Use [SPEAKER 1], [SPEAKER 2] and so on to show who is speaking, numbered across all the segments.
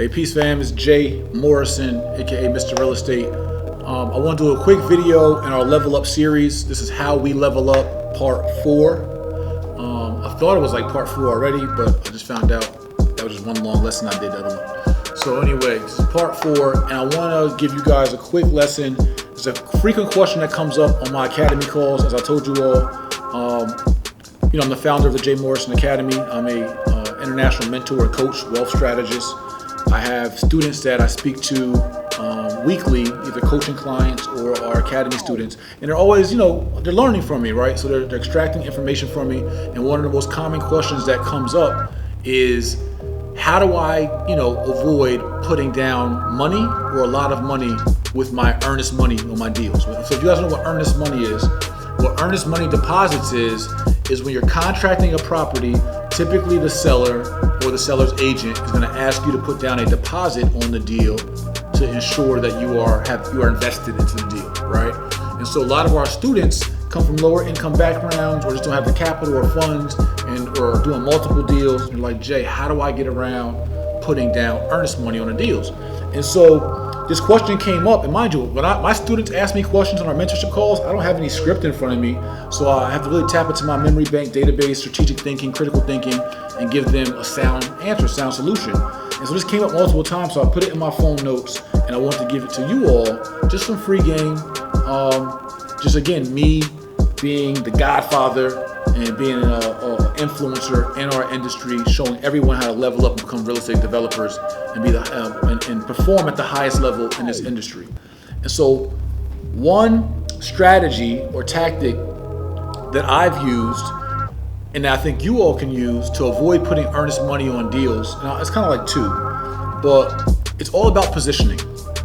[SPEAKER 1] Hey, peace fam, it's Jay Morrison, aka Mr.Real Estate. I want to do a quick video in our Level Up series. This is how we level up part 4. I thought it was like part 4 already, but I just found out that was just one long lesson I did the other one. So anyway, this is part 4, and I want to give you guys a quick lesson. It's a frequent question that comes up on my academy calls, as I told you all. I'm the founder of the Jay Morrison Academy. I'm a international mentor and coach, wealth strategist. I have students that I speak to weekly, either coaching clients or our academy students, and they're always, they're learning from me, right? So they're extracting information from me, and one of the most common questions that comes up is, how do I, avoid putting down money or a lot of money with my earnest money on my deals? So if you guys know what earnest money is, what earnest money deposits is when you're contracting a property, typically the seller or the seller's agent is going to ask you to put down a deposit on the deal to ensure that you are invested into the deal, right? And so a lot of our students come from lower income backgrounds or just don't have the capital or funds or doing multiple deals. And like, Jay, how do I get around putting down earnest money on the deals? And so this question came up, and mind you, when my students ask me questions on our mentorship calls, I don't have any script in front of me, so I have to really tap into my memory bank database, strategic thinking, critical thinking, and give them a sound answer, sound solution. And so this came up multiple times, so I put it in my phone notes, and I want to give it to you all, just some free game. Just again, me being the godfather and being an influencer in our industry, showing everyone how to level up and become real estate developers and be and perform at the highest level in this industry. And so one strategy or tactic that I've used and that I think you all can use to avoid putting earnest money on deals, now it's kind of like two, but it's all about positioning,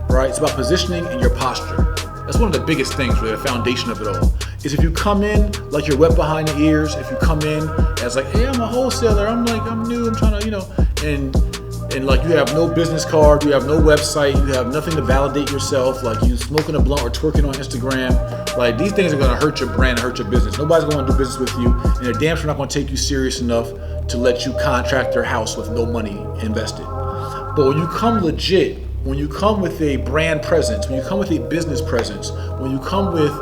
[SPEAKER 1] right? It's about positioning and your posture. That's one of the biggest things, really, the foundation of it all. Is if you come in like you're wet behind the ears, if you come in as like, hey, I'm a wholesaler, I'm new, I'm trying to, and like you have no business card, you have no website, you have nothing to validate yourself, like you smoking a blunt or twerking on Instagram, like these things are gonna hurt your brand and hurt your business. Nobody's gonna do business with you, and they're damn sure not gonna take you serious enough to let you contract their house with no money invested. But when you come legit, when you come with a brand presence, when you come with a business presence, when you come with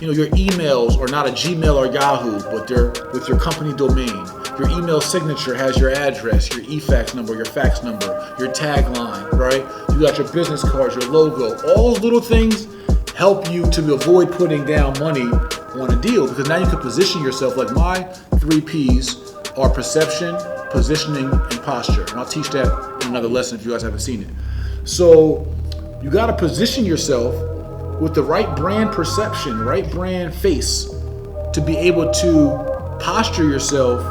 [SPEAKER 1] your emails are not a Gmail or Yahoo, but they're with your company domain. Your email signature has your address, your e-fax number, your fax number, your tagline, right? You got your business cards, your logo. All those little things help you to avoid putting down money on a deal, because now you can position yourself. Like my 3 P's are perception, positioning, and posture. And I'll teach that in another lesson if you guys haven't seen it. So you got to position yourself with the right brand perception, right brand face, to be able to posture yourself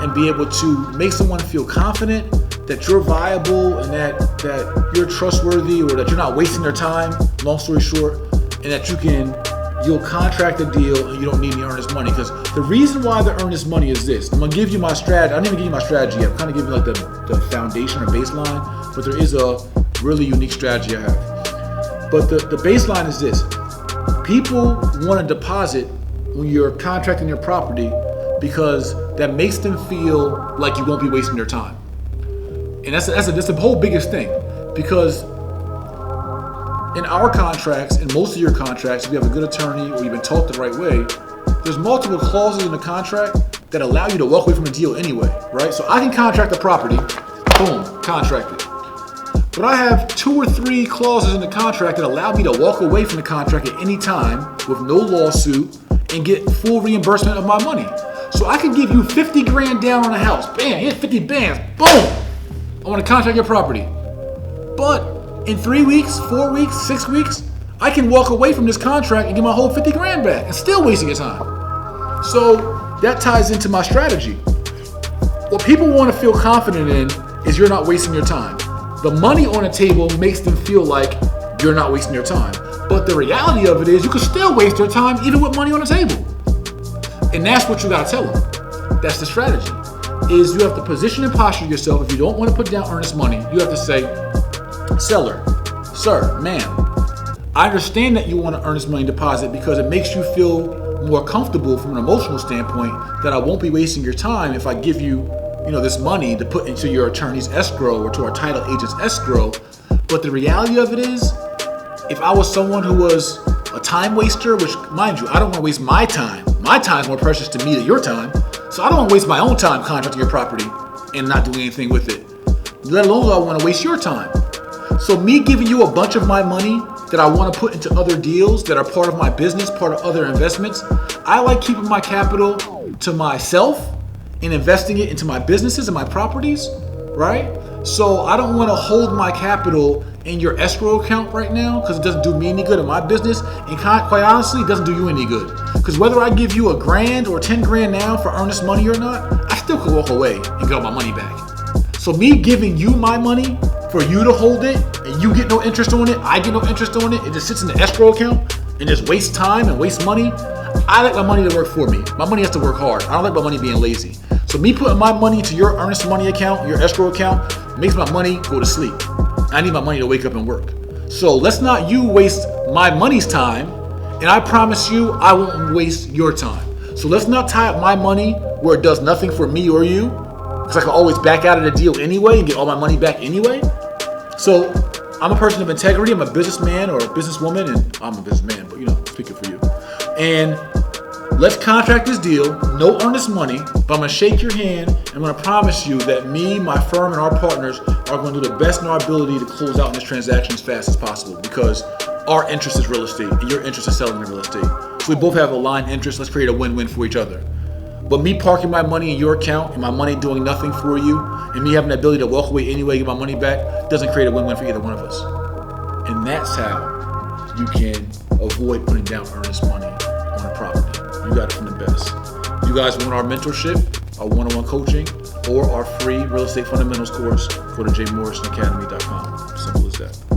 [SPEAKER 1] and be able to make someone feel confident that you're viable and that you're trustworthy, or that you're not wasting their time, long story short, and that you'll contract a deal and you don't need any earnest money. Because the reason why the earnest money is this, I'm gonna give you my strategy. I didn't even give you my strategy yet. I'm kind of giving you like the foundation or baseline, but there is a really unique strategy I have. But the baseline is this. People want to deposit when you're contracting your property because that makes them feel like you won't be wasting their time. And that's the whole biggest thing. Because in our contracts, in most of your contracts, if you have a good attorney or you've been taught the right way, there's multiple clauses in the contract that allow you to walk away from the deal anyway, right? So I can contract the property, boom, contract it. But I have 2 or 3 clauses in the contract that allow me to walk away from the contract at any time with no lawsuit and get full reimbursement of my money. So I can give you 50 grand down on a house. Bam, here's 50 bands. Boom! I want to contract your property. But in 3 weeks, 4 weeks, 6 weeks, I can walk away from this contract and get my whole 50 grand back and still wasting your time. So that ties into my strategy. What people want to feel confident in is you're not wasting your time. The money on the table makes them feel like you're not wasting your time. But the reality of it is you can still waste your time even with money on the table. And that's what you gotta tell them. That's the strategy. Is you have to position and posture yourself. If you don't want to put down earnest money, you have to say, seller, sir, ma'am, I understand that you want an earnest money deposit because it makes you feel more comfortable from an emotional standpoint that I won't be wasting your time if I give you this money to put into your attorney's escrow or to our title agent's escrow. But the reality of it is, if I was someone who was a time waster, which, mind you, I don't want to waste my time. My time is more precious to me than your time. So I don't want to waste my own time contracting your property and not doing anything with it. Let alone I want to waste your time. So me giving you a bunch of my money that I want to put into other deals that are part of my business, part of other investments, I like keeping my capital to myself and investing it into my businesses and my properties, right? So I don't want to hold my capital in your escrow account right now because it doesn't do me any good in my business, and quite honestly, it doesn't do you any good. Because whether I give you $1,000 or 10 grand now for earnest money or not, I still could walk away and get all my money back. So me giving you my money for you to hold it and you get no interest on it, I get no interest on it, it just sits in the escrow account and just wastes time and wastes money. I like my money to work for me. My money has to work hard. I don't like my money being lazy. So me putting my money to your earnest money account, your escrow account, makes my money go to sleep. I need my money to wake up and work. So let's not you waste my money's time, and I promise you I won't waste your time. So let's not tie up my money where it does nothing for me or you, because I can always back out of the deal anyway and get all my money back anyway. So I'm a person of integrity. I'm a businessman or a businesswoman, and I'm a businessman, but speaking for you. And let's contract this deal, no earnest money, but I'm gonna shake your hand and I'm gonna promise you that me, my firm, and our partners are gonna do the best in our ability to close out in this transaction as fast as possible, because our interest is real estate and your interest is selling the real estate. So we both have aligned interests. Let's create a win-win for each other. But me parking my money in your account and my money doing nothing for you, and me having the ability to walk away anyway, get my money back, doesn't create a win-win for either one of us. And that's how you can avoid putting down earnest money on a property. You got it from the best. You guys want our mentorship, our one-on-one coaching, or our free real estate fundamentals course, go to jmorrisonacademy.com. Simple as that.